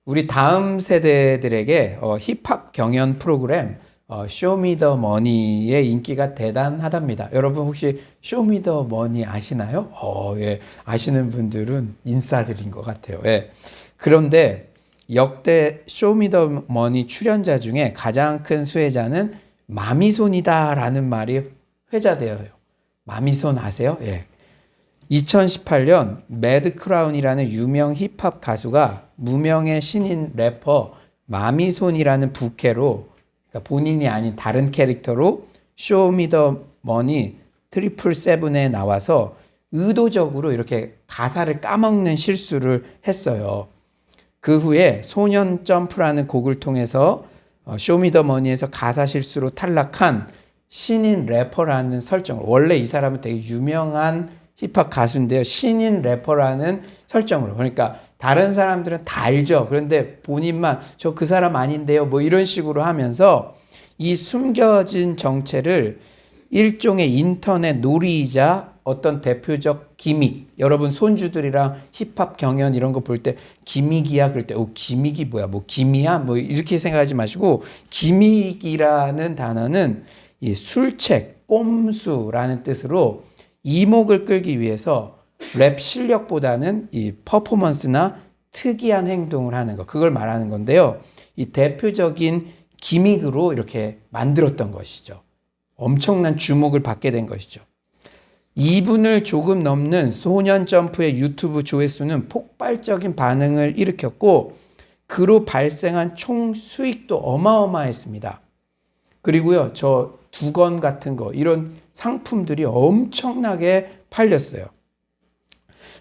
우리 다음 세대들에게 힙합 경연 프로그램 쇼미더머니의 인기가 대단하답니다. 여러분 혹시 쇼미더머니 아시나요? 예, 아시는 분들은 인싸들인 것 같아요. 예. 그런데 역대 쇼미더머니 출연자 중에 가장 큰 수혜자는 마미손이다라는 말이 회자되어요. 마미손 아세요? 예. 2018년 매드크라운이라는 유명 힙합 가수가 무명의 신인 래퍼 마미손이라는 부캐로, 그러니까 본인이 아닌 다른 캐릭터로 쇼미더머니 트리플 세븐에 나와서 의도적으로 이렇게 가사를 까먹는 실수를 했어요. 그 후에 소년 점프라는 곡을 통해서 쇼미더머니에서 가사 실수로 탈락한 신인 래퍼라는 설정을, 원래 이 사람은 되게 유명한 힙합 가수인데요, 신인 래퍼라는 설정으로, 그러니까 다른 사람들은 다 알죠. 그런데 본인만 저 그 사람 아닌데요 뭐 이런 식으로 하면서 이 숨겨진 정체를 일종의 인터넷 놀이이자 어떤 대표적 기믹, 여러분 손주들이랑 힙합 경연 이런 거 볼 때 기믹이야 그럴 때 기믹이 뭐야, 뭐 기미야 뭐 이렇게 생각하지 마시고, 기믹이라는 단어는 이 술책, 꼼수라는 뜻으로 이목을 끌기 위해서 랩 실력보다는 이 퍼포먼스나 특이한 행동을 하는 거, 그걸 말하는 건데요. 이 대표적인 기믹으로 이렇게 만들었던 것이죠. 엄청난 주목을 받게 된 것이죠. 2분을 조금 넘는 소년 점프의 유튜브 조회수는 폭발적인 반응을 일으켰고, 그로 발생한 총 수익도 어마어마했습니다. 그리고요, 저 두건 같은 거, 이런 상품들이 엄청나게 팔렸어요.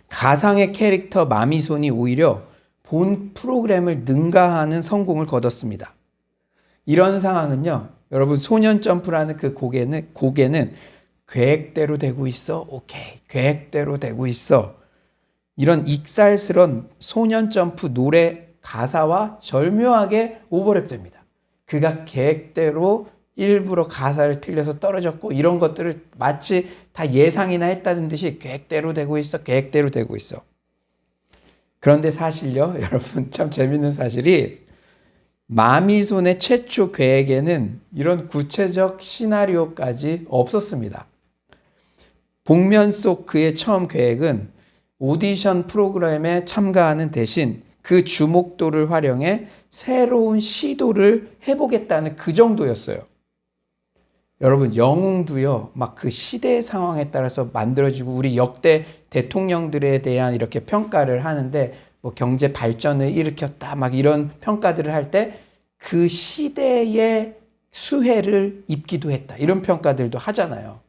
가상의 캐릭터 마미손이 오히려 본 프로그램을 능가하는 성공을 거뒀습니다. 이런 상황은요, 여러분 소년 점프라는 그 곡에는 계획대로 되고 있어, 오케이, 계획대로 되고 있어, 이런 익살스런 소년 점프 노래 가사와 절묘하게 오버랩됩니다. 그가 계획대로 일부러 가사를 틀려서 떨어졌고, 이런 것들을 마치 다 예상이나 했다는 듯이 계획대로 되고 있어, 계획대로 되고 있어. 그런데 사실요, 여러분 참 재밌는 사실이, 마미손의 최초 계획에는 이런 구체적 시나리오까지 없었습니다. 복면 속 그의 처음 계획은 오디션 프로그램에 참가하는 대신 그 주목도를 활용해 새로운 시도를 해보겠다는 그 정도였어요. 여러분 영웅도요, 막 그 시대 상황에 따라서 만들어지고, 우리 역대 대통령들에 대한 이렇게 평가를 하는데, 뭐 경제 발전을 일으켰다 막 이런 평가들을 할 때 그 시대의 수혜를 입기도 했다, 이런 평가들도 하잖아요.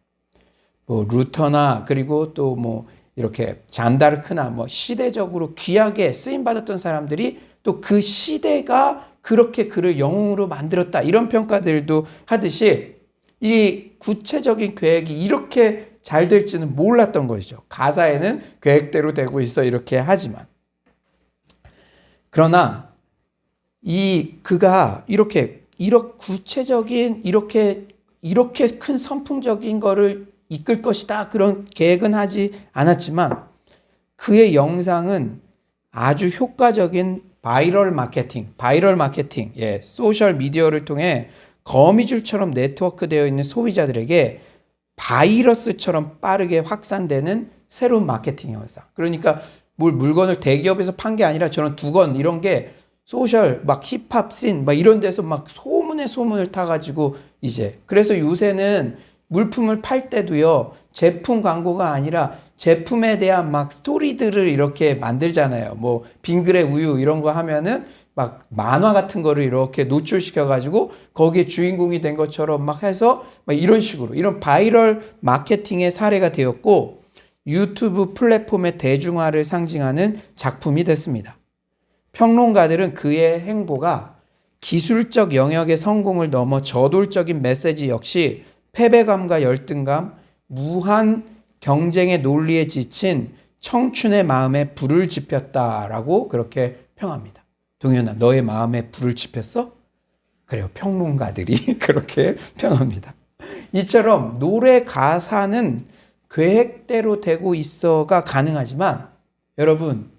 뭐 루터나 그리고 또 뭐 이렇게 잔다르크나 뭐 시대적으로 귀하게 쓰임 받았던 사람들이 또 그 시대가 그렇게 그를 영웅으로 만들었다, 이런 평가들도 하듯이 이 구체적인 계획이 이렇게 잘 될지는 몰랐던 것이죠. 가사에는 계획대로 되고 있어 이렇게 하지만, 그러나 그가 이렇게 구체적인 이렇게 큰 선풍적인 거를 이끌 것이다, 그런 계획은 하지 않았지만, 그의 영상은 아주 효과적인 바이럴 마케팅, 예, 소셜 미디어를 통해 거미줄처럼 네트워크되어 있는 소비자들에게 바이러스처럼 빠르게 확산되는 새로운 마케팅 영상. 그러니까 물건을 대기업에서 판 게 아니라 저런 두건 이런 게 소셜 막 힙합 씬 막 이런 데서 막 소문에 소문을 타가지고, 이제 그래서 요새는 물품을 팔 때도요, 제품 광고가 아니라 제품에 대한 막 스토리들을 이렇게 만들잖아요. 뭐 빙그레 우유 이런 거 하면은 막 만화 같은 거를 이렇게 노출시켜가지고 거기에 주인공이 된 것처럼 막 해서 막 이런 식으로, 이런 바이럴 마케팅의 사례가 되었고, 유튜브 플랫폼의 대중화를 상징하는 작품이 됐습니다. 평론가들은 그의 행보가 기술적 영역의 성공을 넘어 저돌적인 메시지 역시 패배감과 열등감, 무한 경쟁의 논리에 지친 청춘의 마음에 불을 지폈다라고 그렇게 평합니다. 동현아, 너의 마음에 불을 지폈어? 그래요, 평론가들이 그렇게 평합니다. 이처럼 노래 가사는 계획대로 되고 있어가 가능하지만, 여러분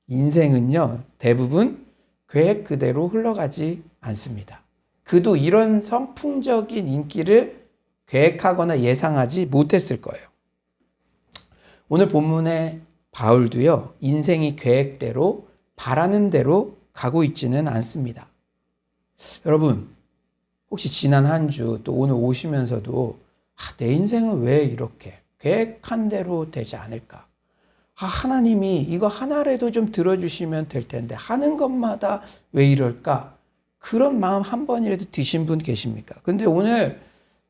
인생은요 대부분 계획 그대로 흘러가지 않습니다. 그도 이런 선풍적인 인기를 계획하거나 예상하지 못했을 거예요. 오늘 본문의 바울도요, 인생이 계획대로 바라는 대로 가고 있지는 않습니다. 여러분, 혹시 지난 한 주 또 오늘 오시면서도 내 인생은 왜 이렇게 계획한 대로 되지 않을까? 하나님이 이거 하나라도 좀 들어주시면 될 텐데 하는 것마다 왜 이럴까? 그런 마음 한 번이라도 드신 분 계십니까? 근데 오늘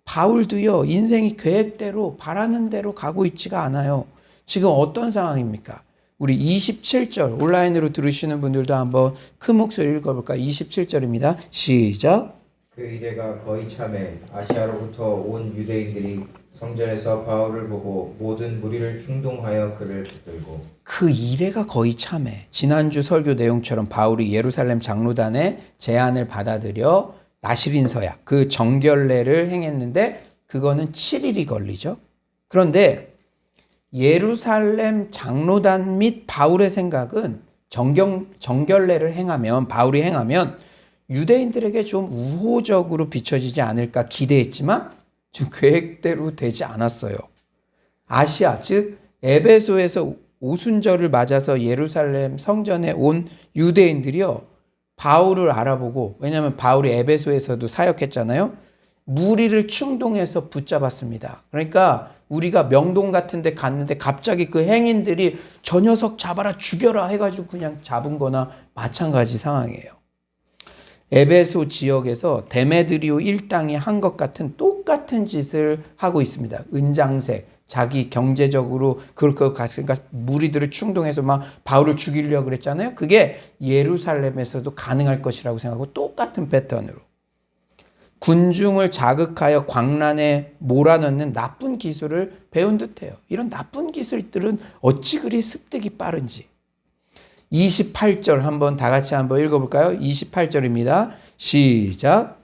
바울도요, 인생이 계획대로 바라는 대로 가고 있지가 않아요. 지금 어떤 상황입니까? 우리 27절 온라인으로 들으시는 분들도 한번 큰 목소리 읽어볼까요? 27절입니다. 시작. 그 이래가 거의 참에 아시아로부터 온 유대인들이 성전에서 바울을 보고 모든 무리를 충동하여 그를 붙들고. 그 이래가 거의 참에 지난주 설교 내용처럼 바울이 예루살렘 장로단의 제안을 받아들여 나시린 서약 그 정결례를 행했는데 그거는 7일이 걸리죠. 그런데 예루살렘 장로단 및 바울의 생각은 정결례를 행하면 바울이 행하면 유대인들에게 좀 우호적으로 비춰지지 않을까 기대했지만 좀 계획대로 되지 않았어요. 아시아 즉 에베소에서 오순절을 맞아서 예루살렘 성전에 온 유대인들이요, 바울을 알아보고, 왜냐하면 바울이 에베소에서도 사역했잖아요. 무리를 충동해서 붙잡았습니다. 그러니까 우리가 명동 같은 데 갔는데 갑자기 그 행인들이 저 녀석 잡아라 죽여라 해가지고 그냥 잡은 거나 마찬가지 상황이에요. 에베소 지역에서 데메드리오 일당이 한 것 같은 똑같은 짓을 하고 있습니다. 은장색, 자기 경제적으로 그렇게 갔으니까 무리들을 충동해서 막 바울을 죽이려고 그랬잖아요. 그게 예루살렘에서도 가능할 것이라고 생각하고 똑같은 패턴으로 군중을 자극하여 광란에 몰아넣는 나쁜 기술을 배운 듯해요. 이런 나쁜 기술들은 어찌 그리 습득이 빠른지. 28절 한번 다 같이 한번 읽어볼까요? 28절입니다. 시작.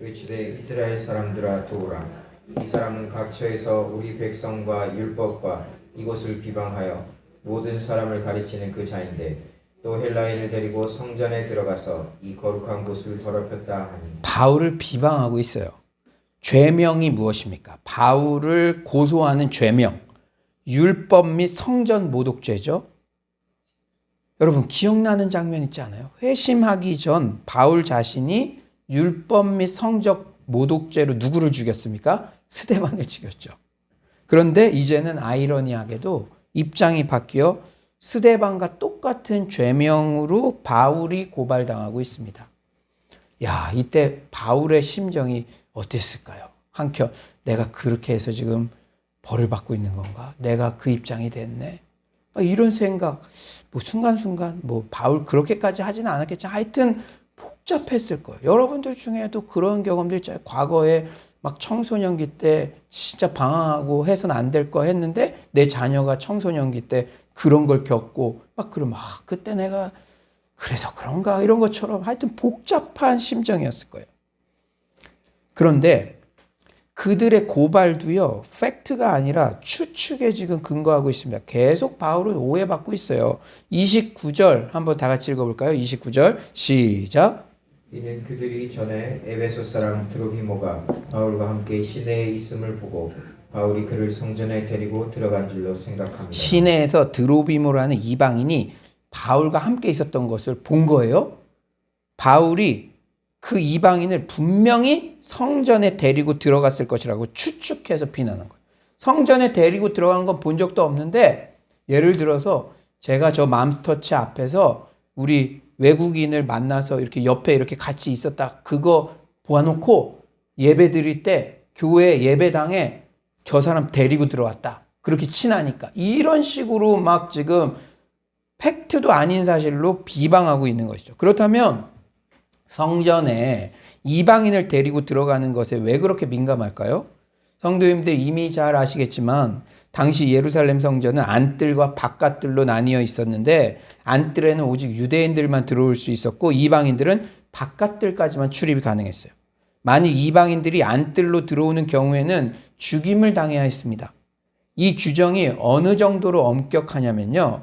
의치되 이스라엘 사람들아 도우라. 이 사람은 각처에서 우리 백성과 율법과 이곳을 비방하여 모든 사람을 가르치는 그 자인데 또 헬라인을 데리고 성전에 들어가서 이 거룩한 곳을 더럽혔다 하니. 바울을 비방하고 있어요. 죄명이 무엇입니까? 바울을 고소하는 죄명, 율법 및 성전 모독죄죠. 여러분 기억나는 장면 있지 않아요? 회심하기 전 바울 자신이 율법 및 성적 모독죄로 누구를 죽였습니까? 스데반을 죽였죠. 그런데 이제는 아이러니하게도 입장이 바뀌어 스데반과 똑같은 죄명으로 바울이 고발당하고 있습니다. 야, 이때 바울의 심정이 어땠을까요? 한켠 내가 그렇게 해서 지금 벌을 받고 있는 건가? 내가 그 입장이 됐네. 이런 생각, 순간순간 바울 그렇게까지 하지는 않았겠지. 하여튼 복잡했을 거예요. 여러분들 중에도 그런 경험들 있잖아요. 과거에 막 청소년기 때 진짜 방황하고 해서는 안 될 거 했는데 내 자녀가 청소년기 때 그런 걸 겪고 그러면 그때 내가 그래서 그런가 이런 것처럼 하여튼 복잡한 심정이었을 거예요. 그런데 그들의 고발도요, 팩트가 아니라 추측에 지금 근거하고 있습니다. 계속 바울은 오해받고 있어요. 29절 한번 다 같이 읽어볼까요? 29절 시작. 이는 그들이 전에 에베소 사람 드로비모가 바울과 함께 시내에 있음을 보고 바울이 그를 성전에 데리고 들어간 줄로 생각합니다. 시내에서 드로비모라는 이방인이 바울과 함께 있었던 것을 본 거예요. 바울이 그 이방인을 분명히 성전에 데리고 들어갔을 것이라고 추측해서 비난한 거예요. 성전에 데리고 들어간 건 본 적도 없는데, 예를 들어서 제가 저 맘스터치 앞에서 우리 외국인을 만나서 이렇게 옆에 이렇게 같이 있었다. 그거 보아놓고 예배 드릴 때 교회 예배당에 저 사람 데리고 들어왔다. 그렇게 친하니까. 이런 식으로 막 지금 팩트도 아닌 사실로 비방하고 있는 것이죠. 그렇다면 성전에 이방인을 데리고 들어가는 것에 왜 그렇게 민감할까요? 성도님들 이미 잘 아시겠지만 당시 예루살렘 성전은 안뜰과 바깥뜰로 나뉘어 있었는데 안뜰에는 오직 유대인들만 들어올 수 있었고 이방인들은 바깥뜰까지만 출입이 가능했어요. 만일 이방인들이 안뜰로 들어오는 경우에는 죽임을 당해야 했습니다. 이 규정이 어느 정도로 엄격하냐면요,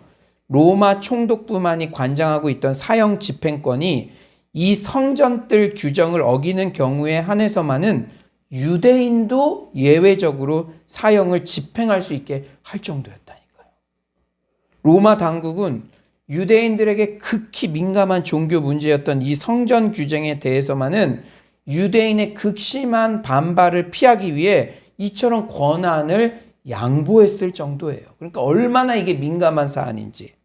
로마 총독부만이 관장하고 있던 사형 집행권이 이 성전뜰 규정을 어기는 경우에 한해서만은 유대인도 예외적으로 사형을 집행할 수 있게 할 정도였다니까요. 로마 당국은 유대인들에게 극히 민감한 종교 문제였던 이 성전 규정에 대해서만은 유대인의 극심한 반발을 피하기 위해 이처럼 권한을 양보했을 정도예요. 그러니까 얼마나 이게 민감한 사안인지.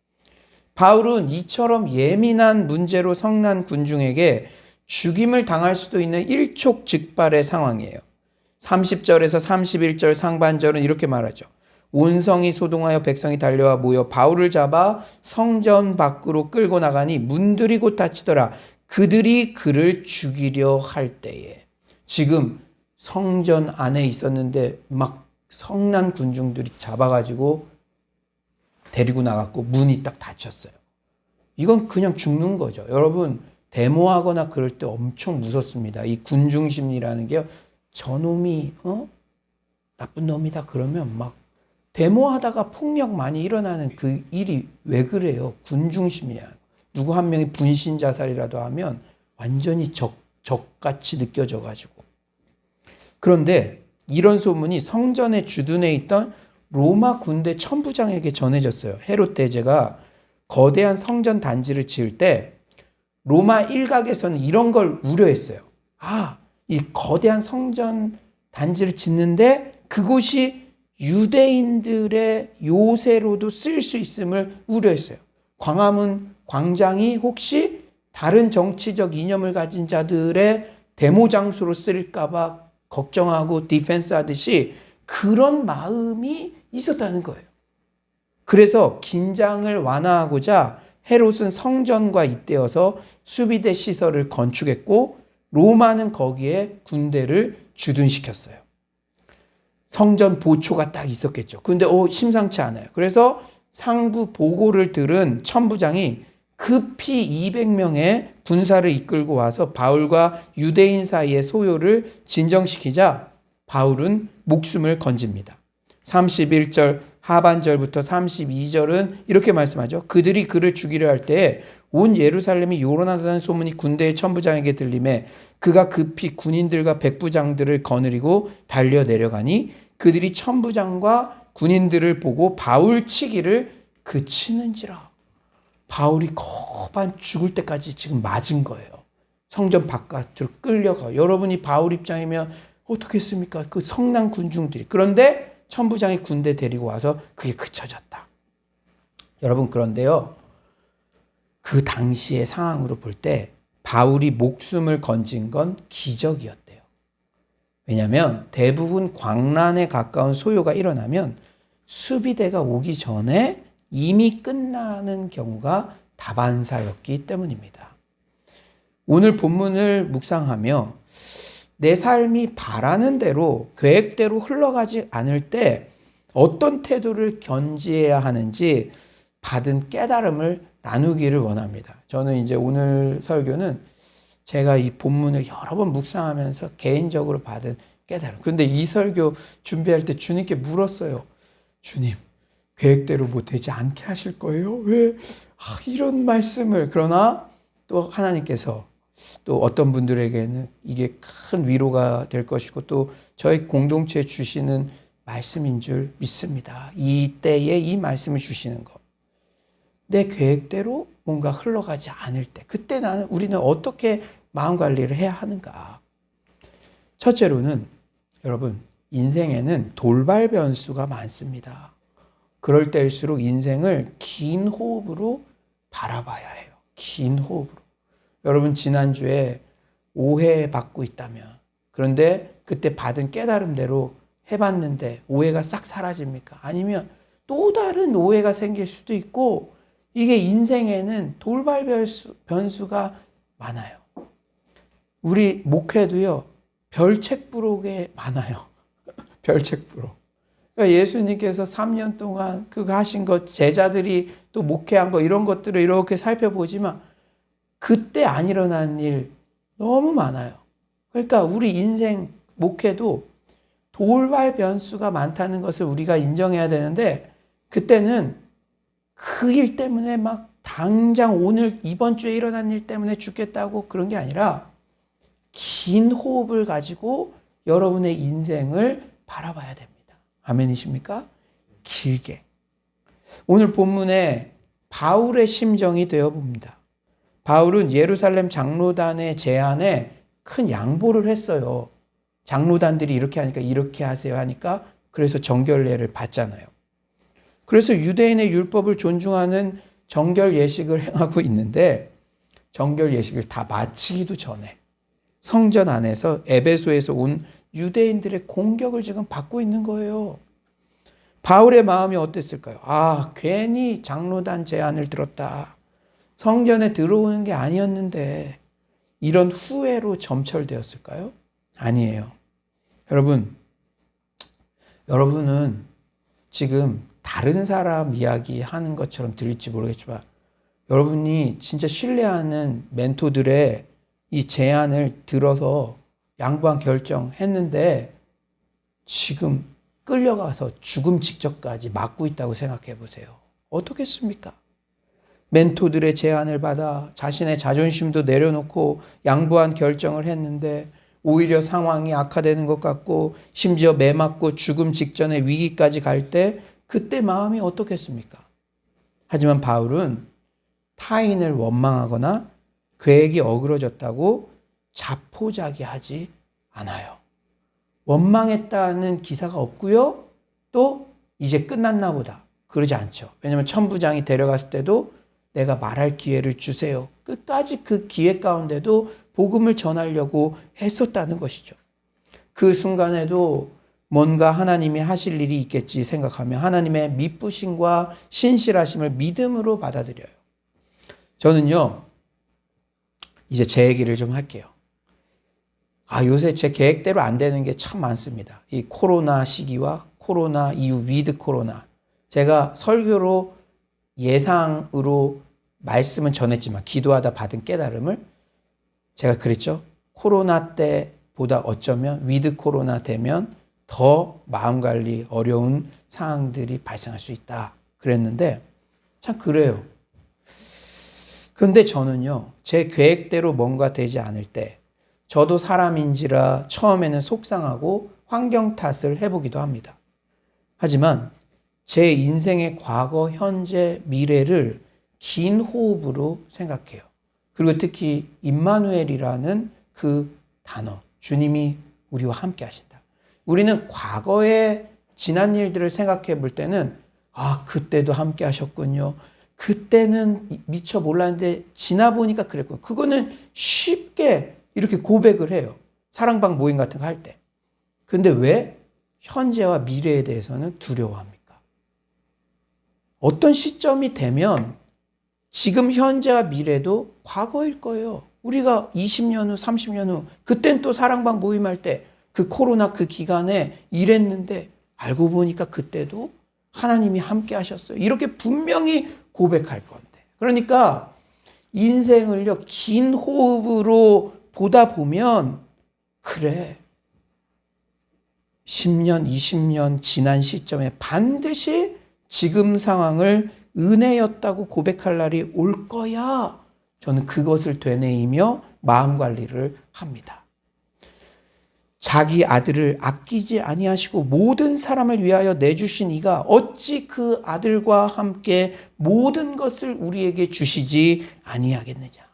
바울은 이처럼 예민한 문제로 성난 군중에게 죽임을 당할 수도 있는 일촉즉발의 상황이에요. 30절에서 31절 상반절은 이렇게 말하죠. 온 성이 소동하여 백성이 달려와 모여 바울을 잡아 성전 밖으로 끌고 나가니 문들이 곧 닫히더라. 그들이 그를 죽이려 할 때에. 지금 성전 안에 있었는데 막 성난 군중들이 잡아가지고 데리고 나갔고 문이 딱 닫혔어요. 이건 그냥 죽는 거죠. 여러분, 데모하거나 그럴 때 엄청 무섭습니다. 이 군중 심리라는 게요. 저놈이 나쁜 놈이다 그러면 막 데모하다가 폭력 많이 일어나는 그 일이 왜 그래요? 군중 심리야. 누구 한 명이 분신 자살이라도 하면 완전히 적같이 느껴져가지고. 그런데 이런 소문이 성전에 주둔해 있던 로마 군대 천부장에게 전해졌어요. 헤롯 대제가 거대한 성전 단지를 지을 때 로마 일각에서는 이런 걸 우려했어요. 이 거대한 성전 단지를 짓는데 그곳이 유대인들의 요새로도 쓸 수 있음을 우려했어요. 광화문 광장이 혹시 다른 정치적 이념을 가진 자들의 데모 장소로 쓸까봐 걱정하고 디펜스 하듯이 그런 마음이 있었다는 거예요. 그래서 긴장을 완화하고자 헤롯은 성전과 잇대어서 수비대 시설을 건축했고 로마는 거기에 군대를 주둔시켰어요. 성전 보초가 딱 있었겠죠. 근데 심상치 않아요. 그래서 상부 보고를 들은 천부장이 급히 200명의 군사를 이끌고 와서 바울과 유대인 사이의 소요를 진정시키자 바울은 목숨을 건집니다. 31절 하반절부터 32절은 이렇게 말씀하죠. 그들이 그를 죽이려 할 때에 온 예루살렘이 요란하다는 소문이 군대의 천부장에게 들림에 그가 급히 군인들과 백부장들을 거느리고 달려 내려가니 그들이 천부장과 군인들을 보고 바울 치기를 그치는지라. 바울이 거반 죽을 때까지 지금 맞은 거예요. 성전 바깥으로 끌려가. 여러분이 바울 입장이면 어떻겠습니까? 그 성난 군중들이. 그런데 천부장이 군대 데리고 와서 그게 그쳐졌다. 여러분, 그런데요. 그 당시의 상황으로 볼 때 바울이 목숨을 건진 건 기적이었대요. 왜냐하면 대부분 광란에 가까운 소요가 일어나면 수비대가 오기 전에 이미 끝나는 경우가 다반사였기 때문입니다. 오늘 본문을 묵상하며 내 삶이 바라는 대로 계획대로 흘러가지 않을 때 어떤 태도를 견지해야 하는지 받은 깨달음을 나누기를 원합니다. 저는 이제 오늘 설교는 제가 이 본문을 여러 번 묵상하면서 개인적으로 받은 깨달음. 그런데 이 설교 준비할 때 주님께 물었어요. 주님, 계획대로 뭐 되지 않게 하실 거예요? 왜 이런 말씀을. 그러나 또 하나님께서 또 어떤 분들에게는 이게 큰 위로가 될 것이고 또 저희 공동체에 주시는 말씀인 줄 믿습니다. 이때에 이 말씀을 주시는 것. 내 계획대로 뭔가 흘러가지 않을 때 그때 우리는 어떻게 마음관리를 해야 하는가. 첫째로는 여러분, 인생에는 돌발 변수가 많습니다. 그럴 때일수록 인생을 긴 호흡으로 바라봐야 해요. 긴 호흡으로. 여러분, 지난주에 오해받고 있다면, 그런데 그때 받은 깨달음대로 해봤는데 오해가 싹 사라집니까? 아니면 또 다른 오해가 생길 수도 있고, 이게 인생에는 돌발 변수가 많아요. 우리 목회도요, 별책부록에 많아요. 별책부록. 그러니까 예수님께서 3년 동안 그거 하신 것, 제자들이 또 목회한 거, 이런 것들을 이렇게 살펴보지만 그때 안 일어난 일 너무 많아요. 그러니까 우리 인생 목회도 돌발 변수가 많다는 것을 우리가 인정해야 되는데, 그때는 그 일 때문에 막 당장 오늘 이번 주에 일어난 일 때문에 죽겠다고 그런 게 아니라 긴 호흡을 가지고 여러분의 인생을 바라봐야 됩니다. 아멘이십니까? 길게. 오늘 본문에 바울의 심정이 되어 봅니다. 바울은 예루살렘 장로단의 제안에 큰 양보를 했어요. 장로단들이 이렇게 하니까 이렇게 하세요 하니까 그래서 정결례를 받잖아요. 그래서 유대인의 율법을 존중하는 정결 예식을 행하고 있는데 정결 예식을 다 마치기도 전에 성전 안에서 에베소에서 온 유대인들의 공격을 지금 받고 있는 거예요. 바울의 마음이 어땠을까요? 아, 괜히 장로단 제안을 들었다. 성전에 들어오는 게 아니었는데 이런 후회로 점철되었을까요? 아니에요. 여러분은 지금 다른 사람 이야기 하는 것처럼 들릴지 모르겠지만 여러분이 진짜 신뢰하는 멘토들의 이 제안을 들어서 양보한 결정했는데 지금 끌려가서 죽음 직전까지 맞고 있다고 생각해 보세요. 어떻겠습니까? 멘토들의 제안을 받아 자신의 자존심도 내려놓고 양보한 결정을 했는데 오히려 상황이 악화되는 것 같고 심지어 매 맞고 죽음 직전의 위기까지 갈 때 그때 마음이 어떻겠습니까? 하지만 바울은 타인을 원망하거나 계획이 어그러졌다고 자포자기하지 않아요. 원망했다는 기사가 없고요. 또 이제 끝났나 보다. 그러지 않죠. 왜냐하면 천부장이 데려갔을 때도 내가 말할 기회를 주세요. 끝까지 그 기회 가운데도 복음을 전하려고 했었다는 것이죠. 그 순간에도 뭔가 하나님이 하실 일이 있겠지 생각하며 하나님의 미쁘심과 신실하심을 믿음으로 받아들여요. 저는요, 이제 제 얘기를 좀 할게요. 요새 제 계획대로 안 되는 게 참 많습니다. 이 코로나 시기와 코로나 이후 위드 코로나. 제가 설교로 예상으로 말씀은 전했지만 기도하다 받은 깨달음을 제가 그랬죠. 코로나 때보다 어쩌면 위드 코로나 되면 더 마음관리 어려운 상황들이 발생할 수 있다. 그랬는데 참 그래요. 그런데 저는요. 제 계획대로 뭔가 되지 않을 때 저도 사람인지라 처음에는 속상하고 환경 탓을 해보기도 합니다. 하지만 제 인생의 과거, 현재, 미래를 긴 호흡으로 생각해요. 그리고 특히 임마누엘이라는 그 단어, 주님이 우리와 함께 하신다. 우리는 과거의 지난 일들을 생각해 볼 때는 그때도 함께 하셨군요. 그때는 미처 몰랐는데 지나 보니까 그랬군요. 그거는 쉽게 이렇게 고백을 해요. 사랑방 모임 같은 거 할 때. 근데 왜 현재와 미래에 대해서는 두려워합니까? 어떤 시점이 되면 지금 현재와 미래도 과거일 거예요. 우리가 20년 후, 30년 후, 그땐 또 사랑방 모임할 때 그 코로나 그 기간에 일했는데 알고 보니까 그때도 하나님이 함께 하셨어요. 이렇게 분명히 고백할 건데. 그러니까 인생을요, 긴 호흡으로 보다 보면 그래. 10년, 20년 지난 시점에 반드시 지금 상황을 은혜였다고 고백할 날이 올 거야. 저는 그것을 되뇌이며 마음 관리를 합니다. 자기 아들을 아끼지 아니하시고 모든 사람을 위하여 내주신 이가 어찌 그 아들과 함께 모든 것을 우리에게 주시지 아니하겠느냐.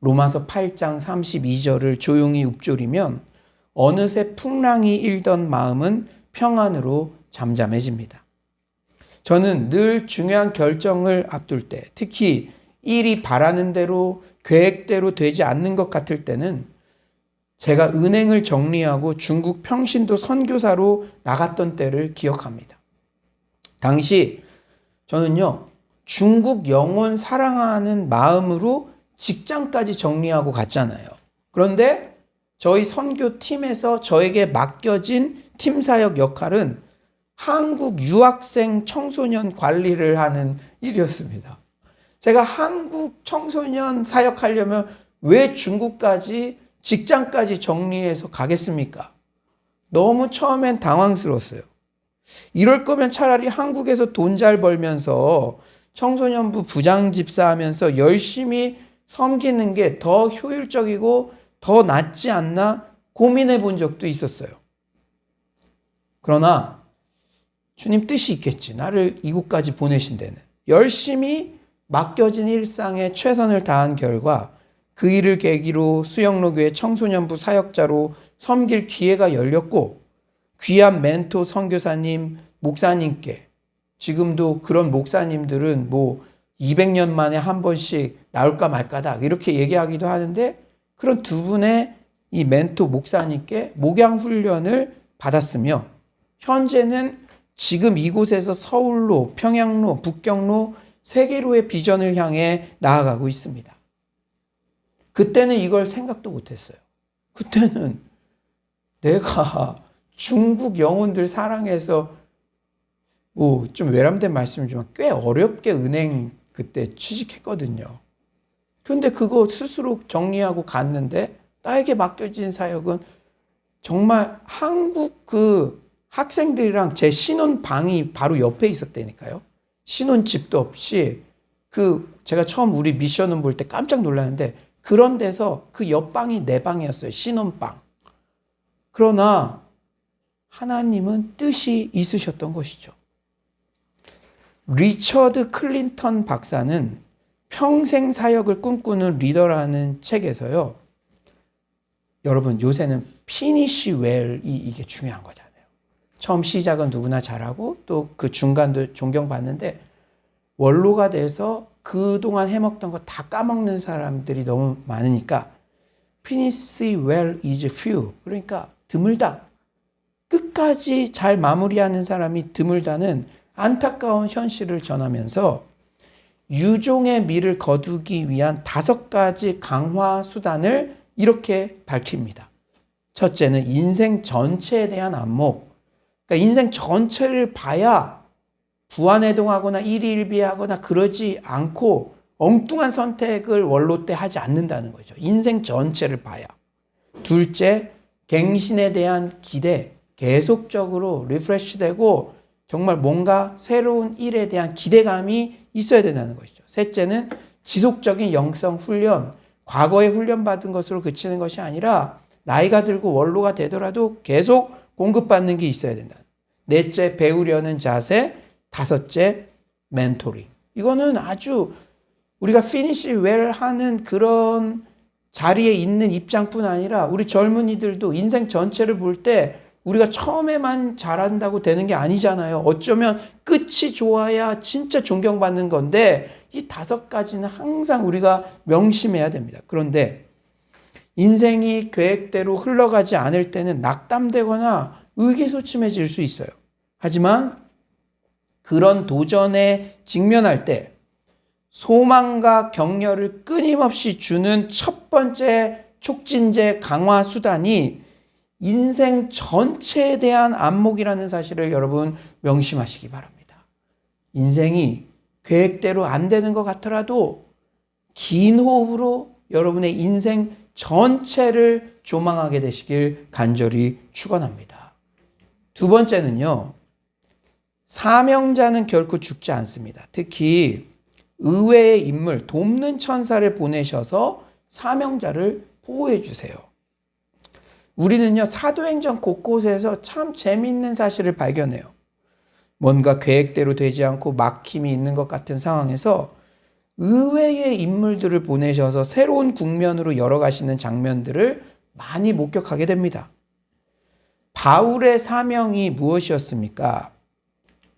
로마서 8장 32절을 조용히 읊조리면 어느새 풍랑이 일던 마음은 평안으로 잠잠해집니다. 저는 늘 중요한 결정을 앞둘 때, 특히 일이 바라는 대로 계획대로 되지 않는 것 같을 때는 제가 은행을 정리하고 중국 평신도 선교사로 나갔던 때를 기억합니다. 당시 저는요, 중국 영혼 사랑하는 마음으로 직장까지 정리하고 갔잖아요. 그런데 저희 선교팀에서 저에게 맡겨진 팀사역 역할은 한국 유학생 청소년 관리를 하는 일이었습니다. 제가 한국 청소년 사역하려면 왜 중국까지 직장까지 정리해서 가겠습니까? 너무 처음엔 당황스러웠어요. 이럴 거면 차라리 한국에서 돈 잘 벌면서 청소년부 부장집사하면서 열심히 섬기는 게 더 효율적이고 더 낫지 않나 고민해 본 적도 있었어요. 그러나 주님 뜻이 있겠지. 나를 이곳까지 보내신 데는. 열심히 맡겨진 일상에 최선을 다한 결과 그 일을 계기로 수영로교회 청소년부 사역자로 섬길 기회가 열렸고 귀한 멘토 선교사님, 목사님께 지금도 그런 목사님들은 뭐 200년 만에 한 번씩 나올까 말까다 이렇게 얘기하기도 하는데 그런 두 분의 이 멘토 목사님께 목양 훈련을 받았으며 현재는 지금 이곳에서 서울로, 평양로, 북경로, 세계로의 비전을 향해 나아가고 있습니다. 그때는 이걸 생각도 못했어요. 그때는 내가 중국 영혼들 사랑해서 좀 외람된 말씀이지만 꽤 어렵게 은행 그때 취직했거든요. 그런데 그거 스스로 정리하고 갔는데 나에게 맡겨진 사역은 정말 한국 그 학생들이랑 제 신혼방이 바로 옆에 있었다니까요. 신혼집도 없이 제가 처음 우리 미션을 볼 때 깜짝 놀랐는데 그런 데서 그 옆방이 내 방이었어요. 신혼방. 그러나 하나님은 뜻이 있으셨던 것이죠. 리처드 클린턴 박사는 평생 사역을 꿈꾸는 리더라는 책에서요. 여러분 요새는 피니시 웰이 이게 중요한 거잖아요. 처음 시작은 누구나 잘하고 또 그 중간도 존경받는데 원로가 돼서 그동안 해먹던 거 다 까먹는 사람들이 너무 많으니까 finish well is few. 그러니까 드물다. 끝까지 잘 마무리하는 사람이 드물다는 안타까운 현실을 전하면서 유종의 미를 거두기 위한 5가지 강화 수단을 이렇게 밝힙니다. 첫째는 인생 전체에 대한 안목. 그러니까 인생 전체를 봐야 부안해동하거나 일희일비하거나 그러지 않고 엉뚱한 선택을 원로 때 하지 않는다는 거죠. 인생 전체를 봐야. 둘째, 갱신에 대한 기대. 계속적으로 리프레시되고 정말 뭔가 새로운 일에 대한 기대감이 있어야 된다는 것이죠. 셋째는 지속적인 영성 훈련. 과거에 훈련받은 것으로 그치는 것이 아니라 나이가 들고 원로가 되더라도 계속 공급받는 게 있어야 된다. 넷째, 배우려는 자세. 5째, 멘토링. 이거는 아주 우리가 피니시 웰 하는 그런 자리에 있는 입장뿐 아니라 우리 젊은이들도 인생 전체를 볼 때 우리가 처음에만 잘한다고 되는 게 아니잖아요. 어쩌면 끝이 좋아야 진짜 존경받는 건데 이 5가지는 항상 우리가 명심해야 됩니다. 그런데 인생이 계획대로 흘러가지 않을 때는 낙담되거나 의기소침해질 수 있어요. 하지만 그런 도전에 직면할 때 소망과 격려를 끊임없이 주는 첫 번째 촉진제 강화 수단이 인생 전체에 대한 안목이라는 사실을 여러분 명심하시기 바랍니다. 인생이 계획대로 안 되는 것 같더라도 긴 호흡으로 여러분의 인생 전체를 조망하게 되시길 간절히 축원합니다. 두 번째는요. 사명자는 결코 죽지 않습니다. 특히 의외의 인물, 돕는 천사를 보내셔서 사명자를 보호해 주세요. 우리는요, 사도행전 곳곳에서 참 재미있는 사실을 발견해요. 뭔가 계획대로 되지 않고 막힘이 있는 것 같은 상황에서 의외의 인물들을 보내셔서 새로운 국면으로 열어가시는 장면들을 많이 목격하게 됩니다. 바울의 사명이 무엇이었습니까?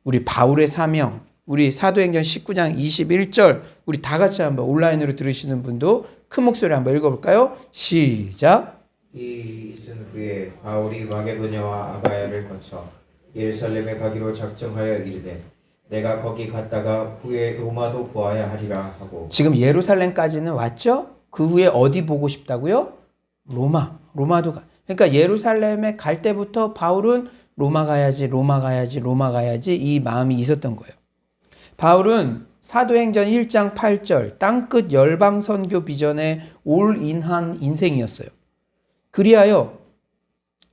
우리 바울의 사명, 우리 사도행전 19장 21절 우리 다 같이 한번 온라인으로 들으시는 분도 큰 목소리로 한번 읽어볼까요? 시작. 이 있은 후에 바울이 마게도냐와 아가야를 거쳐 예루살렘에 가기로 작정하여 이르되 내가 거기 갔다가 후에 로마도 보아야 하리라 하고. 지금 예루살렘까지는 왔죠? 그 후에 어디 보고 싶다고요? 로마도 가. 그러니까 예루살렘에 갈 때부터 바울은 로마 가야지 이 마음이 있었던 거예요. 바울은 사도행전 1장 8절 땅끝 열방 선교 비전에 올인한 인생이었어요. 그리하여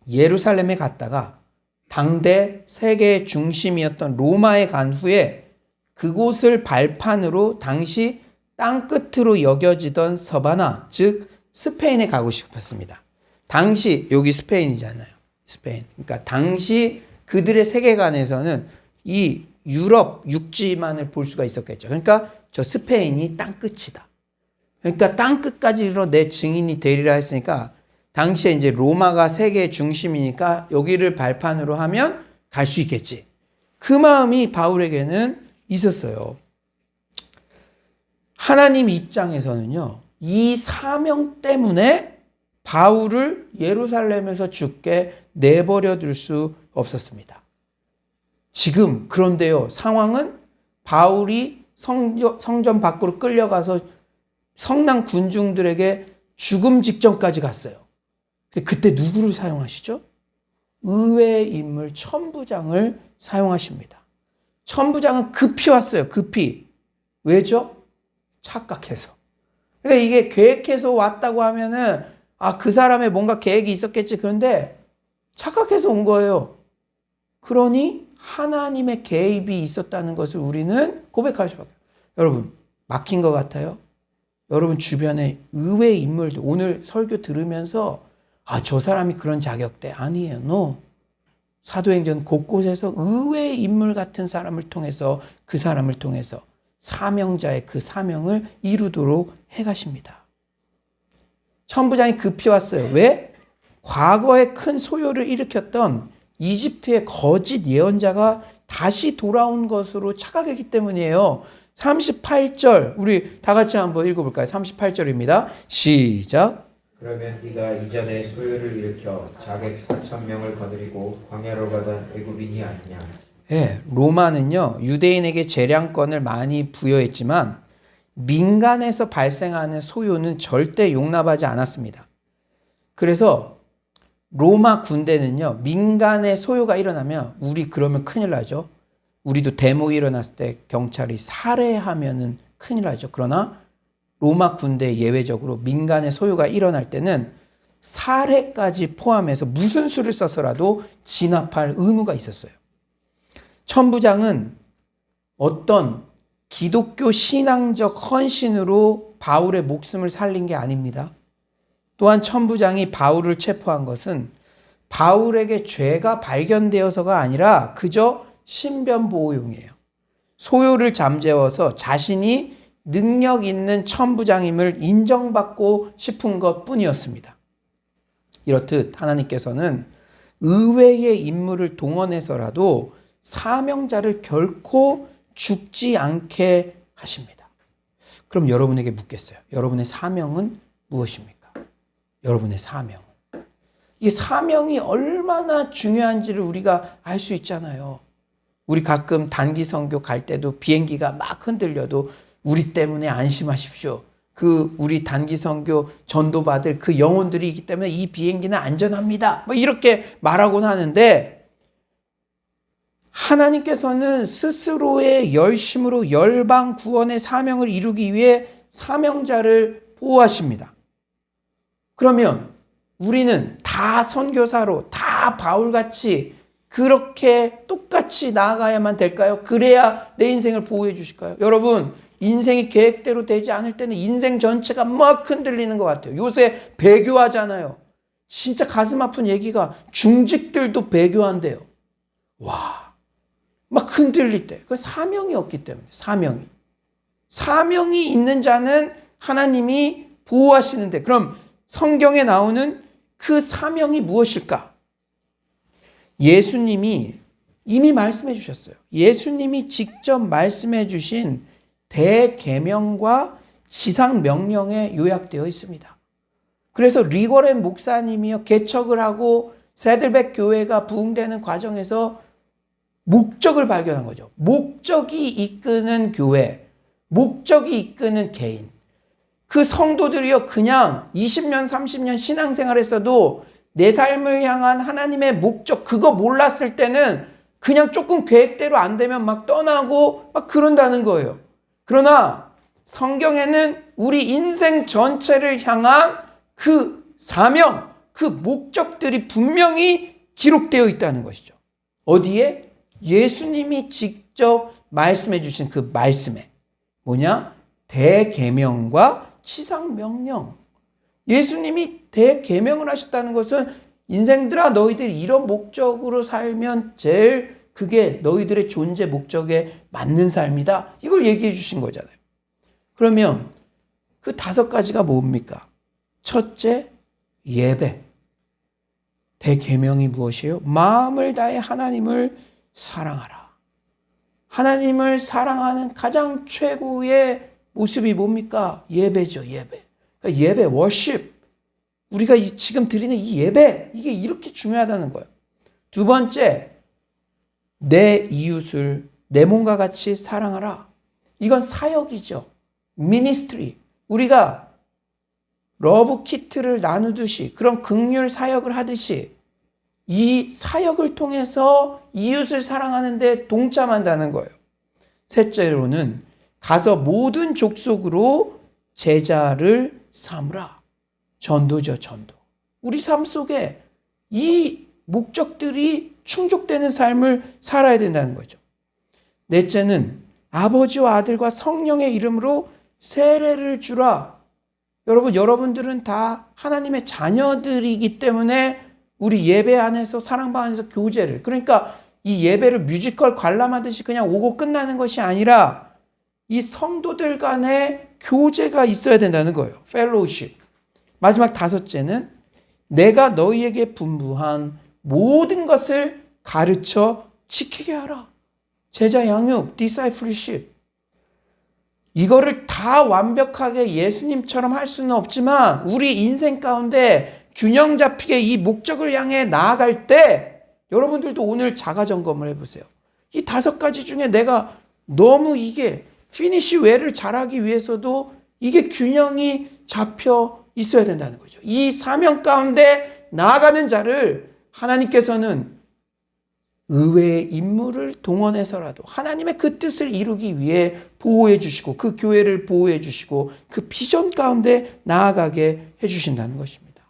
예루살렘에 갔다가 당대 세계의 중심이었던 로마에 간 후에 그곳을 발판으로 당시 땅끝으로 여겨지던 서바나, 즉 스페인에 가고 싶었습니다. 당시 여기 스페인이잖아요. 스페인. 그러니까 당시 그들의 세계관에서는 이 유럽 육지만을 볼 수가 있었겠죠. 그러니까 저 스페인이 땅끝이다. 그러니까 땅끝까지로 내 증인이 되리라 했으니까 당시에 이제 로마가 세계의 중심이니까 여기를 발판으로 하면 갈 수 있겠지. 그 마음이 바울에게는 있었어요. 하나님 입장에서는요, 이 사명 때문에 바울을 예루살렘에서 죽게 내버려 둘 수 없었습니다. 지금 그런데요, 상황은 바울이 성전 밖으로 끌려가서 성난 군중들에게 죽음 직전까지 갔어요. 그때 누구를 사용하시죠? 의외의 인물 천부장을 사용하십니다. 천부장은 급히 왔어요. 급히. 왜죠? 착각해서. 그러니까 이게 계획해서 왔다고 하면은 그 사람의 뭔가 계획이 있었겠지. 그런데 착각해서 온 거예요. 그러니 하나님의 개입이 있었다는 것을 우리는 고백할 수밖에 없어요. 여러분, 막힌 것 같아요? 여러분 주변에 의외의 인물들, 오늘 설교 들으면서 저 사람이 그런 자격대 아니에요. No. 사도행전 곳곳에서 의외의 인물 같은 사람을 통해서 그 사람을 통해서 사명자의 그 사명을 이루도록 해가십니다. 천부장이 급히 왔어요. 왜? 과거에 큰 소요를 일으켰던 이집트의 거짓 예언자가 다시 돌아온 것으로 착각했기 때문이에요. 38절 우리 다 같이 한번 읽어볼까요? 38절입니다. 시작. 그러면 네가 이전에 소요를 일으켜 자객 4,000명을 거느리고 광야로 가던 애굽인이 아니냐. 예, 로마는요 유대인에게 재량권을 많이 부여했지만 민간에서 발생하는 소요는 절대 용납하지 않았습니다. 그래서 로마 군대는요 민간의 소요가 일어나면 우리 그러면 큰일 나죠. 우리도 데모 일어났을 때 경찰이 살해하면은 큰일 나죠. 그러나 로마 군대 예외적으로 민간의 소요가 일어날 때는 살해까지 포함해서 무슨 수를 써서라도 진압할 의무가 있었어요. 천부장은 어떤 기독교 신앙적 헌신으로 바울의 목숨을 살린 게 아닙니다. 또한 천부장이 바울을 체포한 것은 바울에게 죄가 발견되어서가 아니라 그저 신변보호용이에요. 소요를 잠재워서 자신이 능력 있는 천부장임을 인정받고 싶은 것 뿐이었습니다. 이렇듯 하나님께서는 의외의 인물을 동원해서라도 사명자를 결코 죽지 않게 하십니다. 그럼 여러분에게 묻겠어요. 여러분의 사명은 무엇입니까? 여러분의 사명은. 이 사명이 얼마나 중요한지를 우리가 알 수 있잖아요. 우리 가끔 단기 선교 갈 때도 비행기가 막 흔들려도 우리 때문에 안심하십시오. 우리 단기 선교 전도받을 그 영혼들이 있기 때문에 이 비행기는 안전합니다. 이렇게 말하곤 하는데 하나님께서는 스스로의 열심으로 열방 구원의 사명을 이루기 위해 사명자를 보호하십니다. 그러면 우리는 다 선교사로 다 바울같이 그렇게 똑같이 나아가야만 될까요? 그래야 내 인생을 보호해 주실까요? 여러분, 인생이 계획대로 되지 않을 때는 인생 전체가 막 흔들리는 것 같아요. 요새 배교하잖아요. 진짜 가슴 아픈 얘기가 중직들도 배교한대요. 와, 막 흔들릴 때. 그 사명이 없기 때문에, 사명이 있는 자는 하나님이 보호하시는데, 그럼 성경에 나오는 그 사명이 무엇일까? 예수님이 이미 말씀해 주셨어요. 예수님이 직접 말씀해 주신 대계명과 지상명령에 요약되어 있습니다. 그래서 리거렌 목사님이요 개척을 하고 새들백 교회가 부흥되는 과정에서 목적을 발견한 거죠. 목적이 이끄는 교회, 목적이 이끄는 개인. 그 성도들이요 그냥 20년 30년 신앙생활 했어도 내 삶을 향한 하나님의 목적 그거 몰랐을 때는 그냥 조금 계획대로 안 되면 막 떠나고 막 그런다는 거예요. 그러나 성경에는 우리 인생 전체를 향한 그 사명, 그 목적들이 분명히 기록되어 있다는 것이죠. 어디에? 예수님이 직접 말씀해 주신 그 말씀에 뭐냐? 대계명과 지상명령. 예수님이 대계명을 하셨다는 것은 인생들아 너희들이 이런 목적으로 살면 제일 그게 너희들의 존재 목적에 맞는 삶이다. 이걸 얘기해 주신 거잖아요. 그러면 그 5가지가 뭡니까? 첫째, 예배. 대계명이 무엇이에요? 마음을 다해 하나님을 사랑하라. 하나님을 사랑하는 가장 최고의 모습이 뭡니까? 예배죠, 예배. 그러니까 예배, 워십. 우리가 지금 드리는 이 예배, 이게 이렇게 중요하다는 거예요. 2번째, 내 이웃을 내 몸과 같이 사랑하라. 이건 사역이죠. 미니스트리. 우리가 러브 키트를 나누듯이 그런 긍휼 사역을 하듯이 이 사역을 통해서 이웃을 사랑하는 데 동참한다는 거예요. 셋째로는 가서 모든 족속으로 제자를 삼으라. 전도죠, 전도. 우리 삶 속에 이 목적들이 충족되는 삶을 살아야 된다는 거죠. 넷째는 아버지와 아들과 성령의 이름으로 세례를 주라. 여러분들은 다 하나님의 자녀들이기 때문에 우리 예배 안에서 사랑방 안에서 교제를, 그러니까 이 예배를 뮤지컬 관람하듯이 그냥 오고 끝나는 것이 아니라 이 성도들 간의 교제가 있어야 된다는 거예요. 펠로우십. 마지막 5째는 내가 너희에게 분부한 모든 것을 가르쳐 지키게 하라. 제자 양육, 디사이플십. 이거를 다 완벽하게 예수님처럼 할 수는 없지만 우리 인생 가운데 균형 잡히게 이 목적을 향해 나아갈 때 여러분들도 오늘 자가 점검을 해보세요. 이 5가지 중에 내가 너무 이게 피니시 웨를 잘하기 위해서도 이게 균형이 잡혀 있어야 된다는 거죠. 이 사명 가운데 나아가는 자를 하나님께서는 의외의 인물을 동원해서라도 하나님의 그 뜻을 이루기 위해 보호해 주시고 그 교회를 보호해 주시고 그 비전 가운데 나아가게 해 주신다는 것입니다.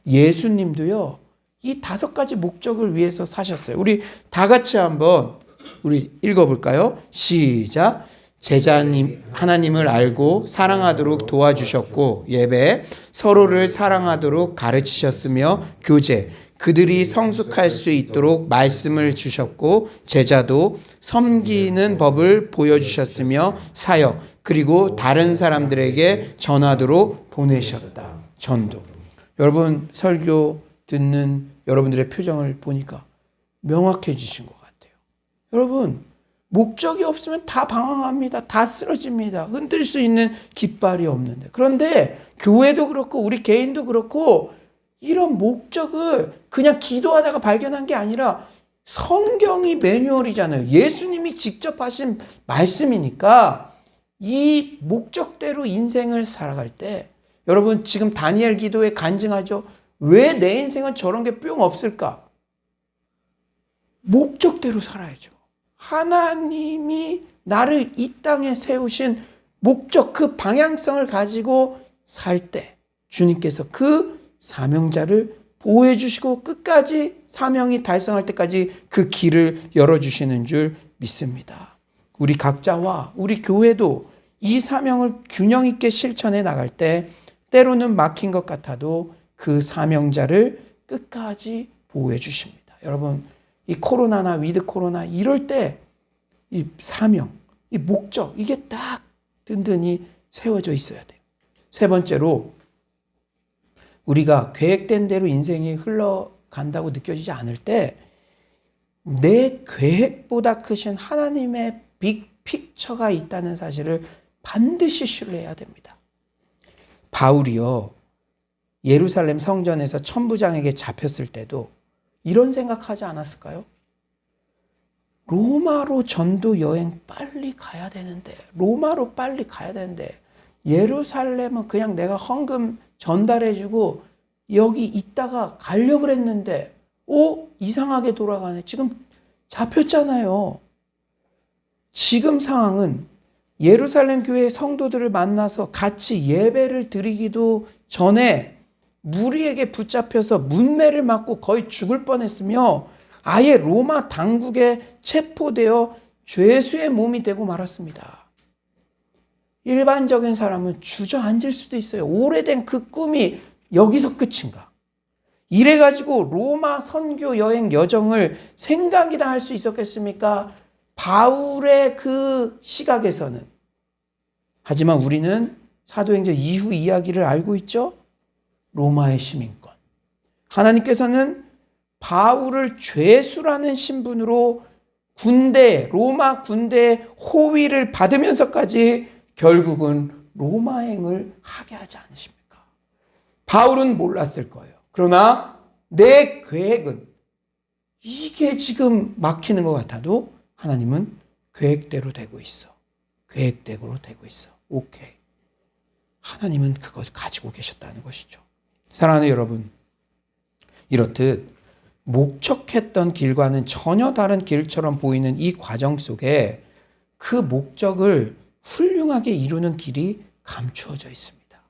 예수님도요, 이 5가지 목적을 위해서 사셨어요. 우리 다 같이 한번 우리 읽어볼까요? 시작. 제자님 하나님을 알고 사랑하도록 도와주셨고 예배 서로를 사랑하도록 가르치셨으며 교제 그들이 성숙할 수 있도록 말씀을 주셨고 제자도 섬기는 법을 보여주셨으며 사역 그리고 다른 사람들에게 전하도록 보내셨다. 전도. 여러분 설교 듣는 여러분들의 표정을 보니까 명확해지신 것 같아요. 여러분 목적이 없으면 다 방황합니다. 다 쓰러집니다. 흔들 수 있는 깃발이 없는데. 그런데 교회도 그렇고 우리 개인도 그렇고 이런 목적을 그냥 기도하다가 발견한 게 아니라 성경이 매뉴얼이잖아요. 예수님이 직접 하신 말씀이니까 이 목적대로 인생을 살아갈 때 여러분 지금 다니엘 기도에 간증하죠. 왜 내 인생은 저런 게 뿅 없을까? 목적대로 살아야죠. 하나님이 나를 이 땅에 세우신 목적, 그 방향성을 가지고 살 때 주님께서 그 사명자를 보호해 주시고 끝까지 사명이 달성할 때까지 그 길을 열어주시는 줄 믿습니다. 우리 각자와 우리 교회도 이 사명을 균형 있게 실천해 나갈 때 때로는 막힌 것 같아도 그 사명자를 끝까지 보호해 주십니다. 여러분 이 코로나나 위드 코로나 이럴 때 이 사명, 이 목적 이게 딱 든든히 세워져 있어야 돼요. 세 번째로 우리가 계획된 대로 인생이 흘러간다고 느껴지지 않을 때 내 계획보다 크신 하나님의 빅 픽처가 있다는 사실을 반드시 신뢰해야 됩니다. 바울이요 예루살렘 성전에서 천부장에게 잡혔을 때도 이런 생각하지 않았을까요? 로마로 전도 여행 빨리 가야 되는데 로마로 빨리 가야 되는데 예루살렘은 그냥 내가 헌금 전달해주고 여기 있다가 가려고 했는데 이상하게 돌아가네. 지금 잡혔잖아요. 지금 상황은 예루살렘 교회 성도들을 만나서 같이 예배를 드리기도 전에 무리에게 붙잡혀서 문매를 맞고 거의 죽을 뻔했으며 아예 로마 당국에 체포되어 죄수의 몸이 되고 말았습니다. 일반적인 사람은 주저앉을 수도 있어요. 오래된 그 꿈이 여기서 끝인가? 이래가지고 로마 선교 여행 여정을 생각이나 할 수 있었겠습니까? 바울의 그 시각에서는. 하지만 우리는 사도행전 이후 이야기를 알고 있죠? 로마의 시민권. 하나님께서는 바울을 죄수라는 신분으로 로마 군대의 호위를 받으면서까지 결국은 로마행을 하게 하지 않으십니까? 바울은 몰랐을 거예요. 그러나 내 계획은 이게 지금 막히는 것 같아도 하나님은 계획대로 되고 있어. 계획대로 되고 있어. 오케이. 하나님은 그걸 가지고 계셨다는 것이죠. 사랑하는 여러분, 이렇듯 목적했던 길과는 전혀 다른 길처럼 보이는 이 과정 속에 그 목적을 훌륭하게 이루는 길이 감추어져 있습니다.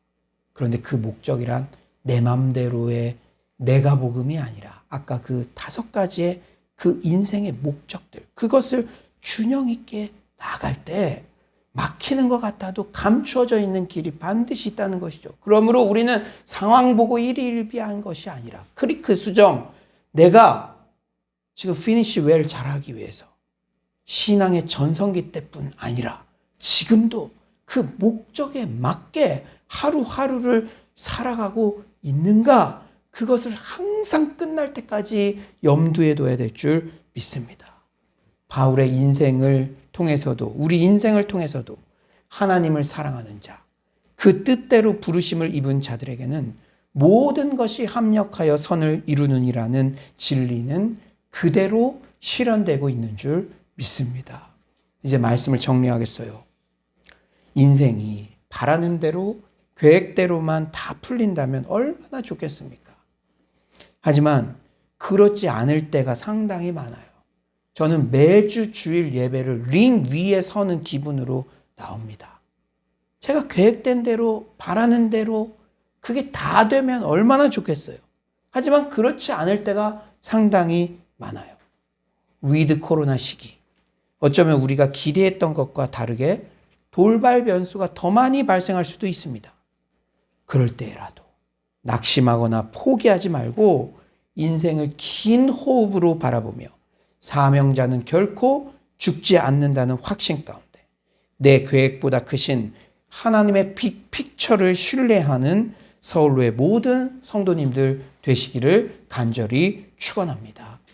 그런데 그 목적이란 내 맘대로의 내가 복음이 아니라 아까 그 5가지의 그 인생의 목적들, 그것을 균형 있게 나아갈 때 막히는 것 같아도 감추어져 있는 길이 반드시 있다는 것이죠. 그러므로 우리는 상황 보고 일희일비한 것이 아니라 크리크 수정, 내가 지금 피니시 웰 잘하기 위해서 신앙의 전성기 때뿐 아니라 지금도 그 목적에 맞게 하루하루를 살아가고 있는가? 그것을 항상 끝날 때까지 염두에 둬야 될 줄 믿습니다. 바울의 인생을 통해서도, 우리 인생을 통해서도 하나님을 사랑하는 자, 그 뜻대로 부르심을 입은 자들에게는 모든 것이 합력하여 선을 이루느니라는 진리는 그대로 실현되고 있는 줄 믿습니다. 이제 말씀을 정리하겠어요. 인생이 바라는 대로 계획대로만 다 풀린다면 얼마나 좋겠습니까? 하지만 그렇지 않을 때가 상당히 많아요. 저는 매주 주일 예배를 링 위에 서는 기분으로 나옵니다. 제가 계획된 대로 바라는 대로 그게 다 되면 얼마나 좋겠어요. 하지만 그렇지 않을 때가 상당히 많아요. 위드 코로나 시기. 어쩌면 우리가 기대했던 것과 다르게 돌발 변수가 더 많이 발생할 수도 있습니다. 그럴 때라도 낙심하거나 포기하지 말고 인생을 긴 호흡으로 바라보며 사명자는 결코 죽지 않는다는 확신 가운데 내 계획보다 크신 하나님의 빅픽처를 신뢰하는 서울로의 모든 성도님들 되시기를 간절히 축원합니다.